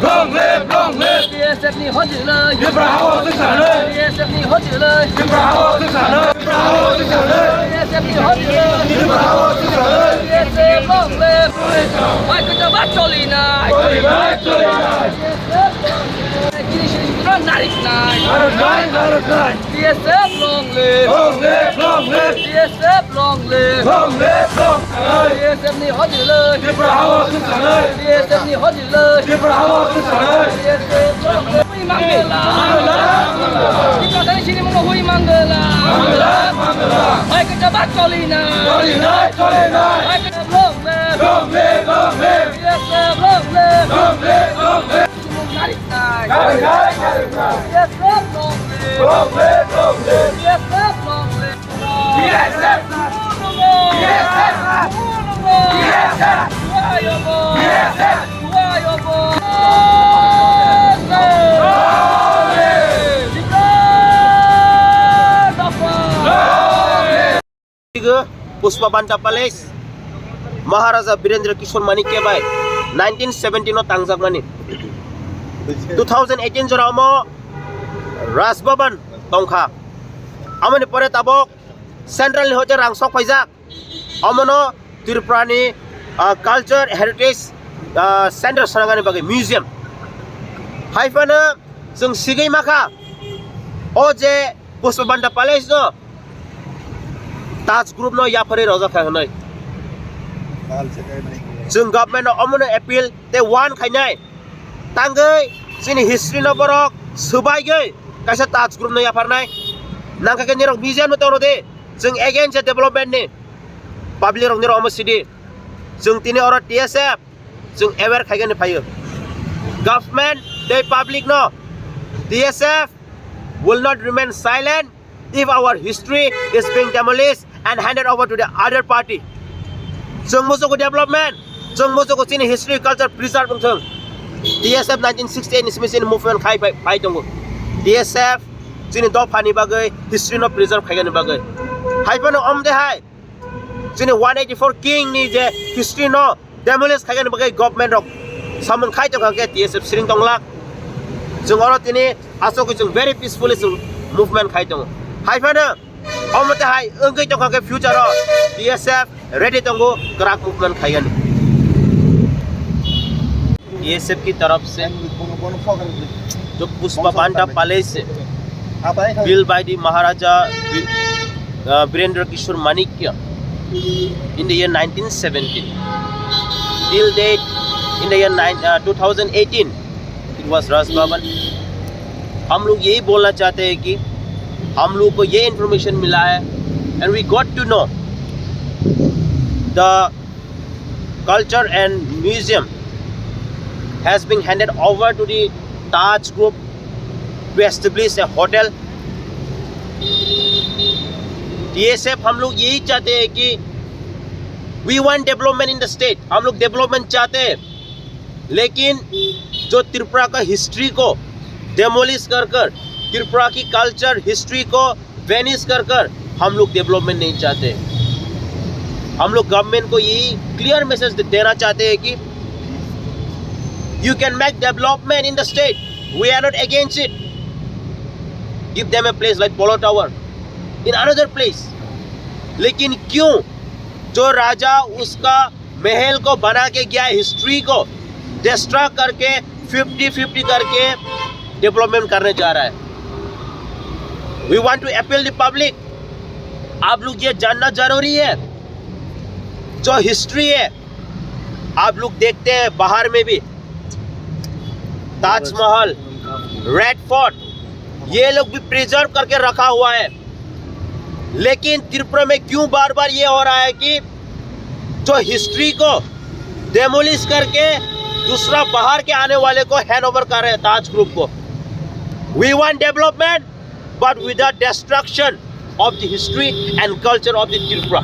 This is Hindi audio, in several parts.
Long live BSF นี่ฮอตอยู่เลย Việt Bravo sức sản ơi BSF นี่ฮอตอยู่เลย Việt Bravo sức sản ơi Việt Bravo sức sản ơi BSF นี่ฮอตอยู่เลย Việt Bravo sức sản ơi BSF ลองเลยไปก็จะบัดจอลีนาย Jolly night Jolly night Kinişini duran narik nay Narod night BSF ลองเลย Long live BSF ลองเลย Long live ơi BSF นี่ฮอตอยู่เลย Việt Bravo sức sản ơi BSF นี่ฮอตอยู่เลย Việt Bravo sức sản ơi BSF ลองเลยHui Manggala Kita dari sini mau Hui Manggala Hai ke jabat Jolly night Jolly night Hai ke long live Long live BSF long live Long live Narik night Narik night BSF long live Long live BSF long live BSF BSF BSF BSF Pushpa बांटा पैलेस महाराजा वीरेंद्र किशोर मानिक के बाय 1917 नो तांगजाक मानी 2018 जरामो राजभवन तंखा अमनि परे ताबक सेंट्रल होते रांगसक फैजाक अमनो त्रिपुरानी कल्चर हेरिटेज सेंटर सनागानि बागै म्यूजियम हाइफानो जों सिगै माखा ओ जे पुष्पा बांटा पैलेस नो ताज ग्रुप नो याफरे रजा खाहनै जों गभर्नमेंट अमनो एपिल ते वान खायनाय तांगै जोंनि हिस्ट्री नो बरक सोबायगै कायसा ताज ग्रुप नो याफारनाय नांखाके निरक म्यूजियम तनो दे जों एगेन्स्ट डेवलपमेंट नि पब्लिक रक निरक अमसिदि जों तिनि और टीएसएफ जों एवेयर खायगनि फायो government they public no TSF will not remain silent if our history is being demolished and handed over to the other party. जों मोजोको डेवलपमेंट जों मोजोको चिनि हिस्ट्री कल्चर प्रिजर्व थों DSF 1968 निसमिसिन मुभमेंट खाय फाय दंगो DSF चिनि दफानि बागै हिस्ट्री नो प्रिजर्व खायगनि बागै हायफानो अमदे हाय चिनि 184 किंग नि जे हिस्ट्री नो डेमोलिश खायगनि बागै गवर्नमेंट रक सामन खाय दंखाके DSF सिरिं दंलाक जों और तिनि आसोको जों वेरी पीसफुली जों मुभमेंट खाय दंगो हायफानो अमते हाय अंगै दंखाके फ्यूचर DSF रेडी दंगो क्राक मुभमेंट खायगनि DSF की तरफ से जो Pushpabanta palace built by the Maharaja Virendra Kishore Manikya in the year 1917 till date in the year 2018 it was Raj Bhavan हम लोग यही बोलना चाहते हैं कि हम लोग को ये इन्फॉर्मेशन मिला है and we got to know the culture and museum has been handed over to the Taj Group to establish a hotel. DSF हम लोग यही चाहते हैं कि we want development in the state. हम लोग डेवलपमेंट चाहते हैं लेकिन जो त्रिपुरा का हिस्ट्री को डेमोलिश कर त्रिपुरा की कल्चर हिस्ट्री को वेनिश कर हम लोग डेवलपमेंट नहीं चाहते। हम लोग गवर्नमेंट को यही क्लियर मैसेज देना चाहते हैं कि you can make development in the state. We are not against it. Give them a place like Polo Tower in another place. लेकिन क्यों जो राजा उसका महल को बना के गया हिस्ट्री को डिस्ट्रॉय करके 50-50 करके डेवलपमेंट करने जा रहा है। We want to appeal the public. आप लोग ये जानना जरूरी है जो हिस्ट्री है आप लोग देखते हैं बाहर में भी ताजमहल रेड फोर्ट ये लोग भी प्रिजर्व करके रखा हुआ है लेकिन त्रिपुरा में क्यों बार बार ये हो रहा है कि जो हिस्ट्री को डेमोलिश करके दूसरा बाहर के आने वाले को हैंड ओवर कर रहे हैं ताज ग्रुप को we want development but without destruction of the history and culture of the Tripura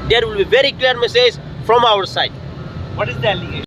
there will be very clear message from our side What is the allegation?